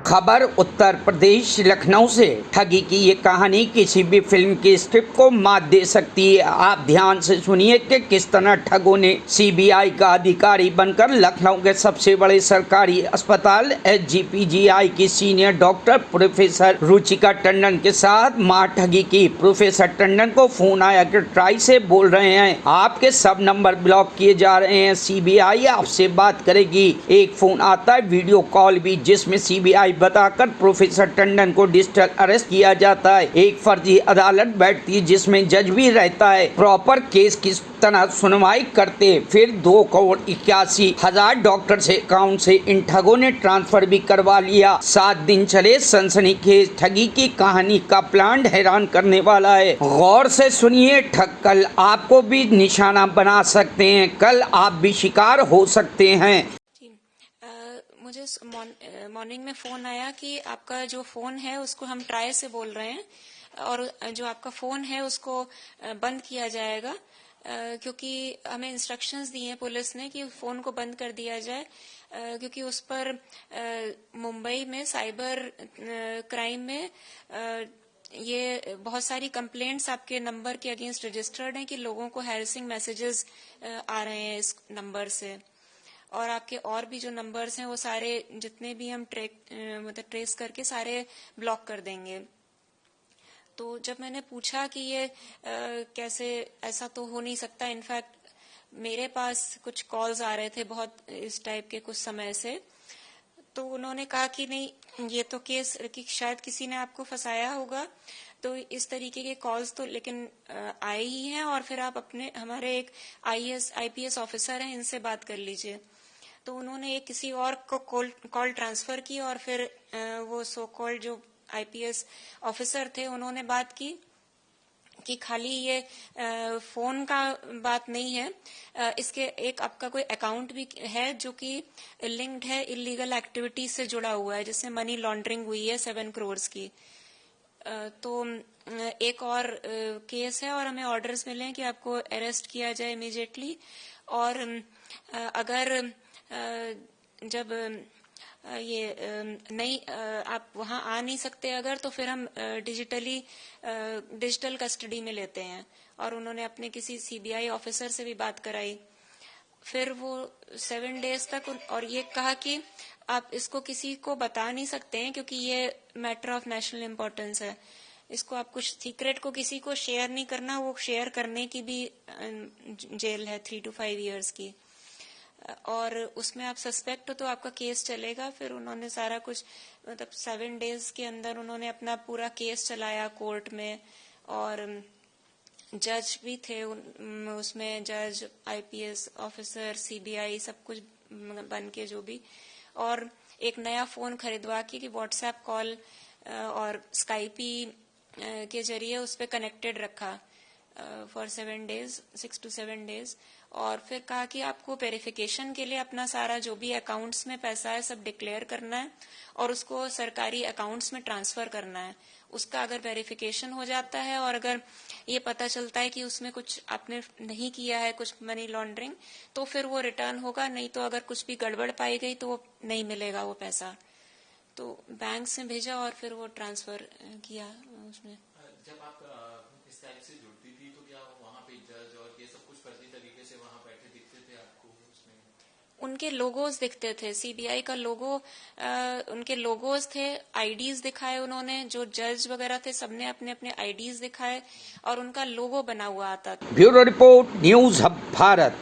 खबर उत्तर प्रदेश लखनऊ से। ठगी की ये कहानी किसी भी फिल्म की स्क्रिप्ट को मात दे सकती है। आप ध्यान से सुनिए कि किस तरह ठगों ने सीबीआई का अधिकारी बनकर लखनऊ के सबसे बड़े सरकारी अस्पताल एसजीपीजीआई की senior doctor professor Ruchika Tandon के साथ मार ठगी की। प्रोफेसर टंडन को फोन आया कि ट्राई से बोल रहे हैं, आपके सब नंबर ब्लॉक किए जा रहे हैं, सीबीआई आपसे बात करेगी। एक फोन आता है, वीडियो कॉल भी, जिसमें सीबीआई बताकर प्रोफेसर टंडन को डिजिटल अरेस्ट किया जाता है। एक फर्जी अदालत बैठती है जिसमें जज भी रहता है, प्रॉपर केस की तरह सुनवाई करते। फिर 2,81,00,000 डॉक्टर से अकाउंट से इन ठगों ने ट्रांसफर भी करवा लिया। 7 दिन चले सनसनीखेज ठगी की कहानी का प्लान हैरान करने वाला है। गौर से सुनिए, ठग कल आपको भी निशाना बना सकते हैं, कल आप भी शिकार हो सकते हैं। मुझे मॉर्निंग में फ़ोन आया कि आपका जो फ़ोन है उसको हम ट्राई से बोल रहे हैं और जो आपका फ़ोन है उसको बंद किया जाएगा, क्योंकि हमें इंस्ट्रक्शंस दिए हैं पुलिस ने कि फ़ोन को बंद कर दिया जाए, क्योंकि उस पर मुंबई में साइबर क्राइम में ये बहुत सारी कंप्लेंट्स आपके नंबर के अगेंस्ट रजिस्टर्ड हैं कि लोगों को हैरेसिंग मैसेजेस आ रहे हैं इस नंबर से, और आपके और भी जो नंबर्स हैं वो सारे जितने भी हम ट्रेस करके सारे ब्लॉक कर देंगे। तो जब मैंने पूछा कि ये कैसे, ऐसा तो हो नहीं सकता, इनफैक्ट मेरे पास कुछ कॉल्स आ रहे थे बहुत इस टाइप के कुछ समय से, तो उन्होंने कहा कि नहीं, ये तो केस कि शायद किसी ने आपको फंसाया होगा, तो इस तरीके के कॉल्स तो लेकिन आए ही हैं, और फिर आप अपने हमारे एक आईपीएस ऑफिसर हैं, इनसे बात कर लीजिए। तो उन्होंने एक किसी और को कॉल ट्रांसफर की, और फिर वो सो कॉल्ड जो आईपीएस ऑफिसर थे उन्होंने बात की कि खाली ये फोन का बात नहीं है, इसके एक आपका कोई अकाउंट भी है जो कि लिंक्ड है इलीगल एक्टिविटी से जुड़ा हुआ है, जिससे मनी लॉन्ड्रिंग हुई है 7 करोड़ की। तो एक और केस है और हमें ऑर्डर्स मिले हैं कि आपको अरेस्ट किया जाए इमीडिएटली, और अगर जब ये नहीं आप वहां आ नहीं सकते अगर, तो फिर हम डिजिटल कस्टडी में लेते हैं, और उन्होंने अपने किसी सीबीआई ऑफिसर से भी बात कराई। फिर वो 7 डेज तक, और ये कहा कि आप इसको किसी को बता नहीं सकते हैं क्योंकि ये मैटर ऑफ नेशनल इम्पोर्टेंस है, इसको आप कुछ सीक्रेट को किसी को शेयर नहीं करना, वो शेयर करने की भी जेल है 3 to 5 years की, और उसमें आप सस्पेक्ट हो तो आपका केस चलेगा। फिर उन्होंने सारा कुछ, मतलब 7 डेज के अंदर उन्होंने अपना पूरा केस चलाया कोर्ट में, और जज भी थे उसमें, जज, आईपीएस ऑफिसर, सीबीआई, सब कुछ बन के जो भी, और एक नया फोन खरीदवा के कि व्हाट्सएप कॉल और स्काइपी के जरिए उस पर कनेक्टेड रखा फॉर 7 days, 6 to 7 days, और फिर कहा कि आपको वेरिफिकेशन के लिए अपना सारा जो भी अकाउंट्स में पैसा है सब डिक्लेयर करना है और उसको सरकारी अकाउंट्स में ट्रांसफर करना है। उसका अगर वेरिफिकेशन हो जाता है और अगर ये पता चलता है कि उसमें कुछ आपने नहीं किया है, कुछ मनी लॉन्ड्रिंग, तो फिर वो रिटर्न होगा, नहीं तो अगर कुछ भी गड़बड़ पाई गई तो वो नहीं मिलेगा वो पैसा। तो बैंक से भेजा और फिर वो ट्रांसफर किया उसमें। जब आप इस टाइप से जुड़ती थी तो क्या वहाँ पे जज और ये सब कुछ फर्जी तरीके से वहाँ बैठे दिखते थे आपको? उसमें उनके लोगोज दिखते थे, सीबीआई का लोगो, उनके लोगोज थे, आईडीज दिखाए उन्होंने, जो जज वगैरह थे सबने अपने अपने आईडीज दिखाए और उनका लोगो बना हुआ आता था। Bureau report, news hub Bharat.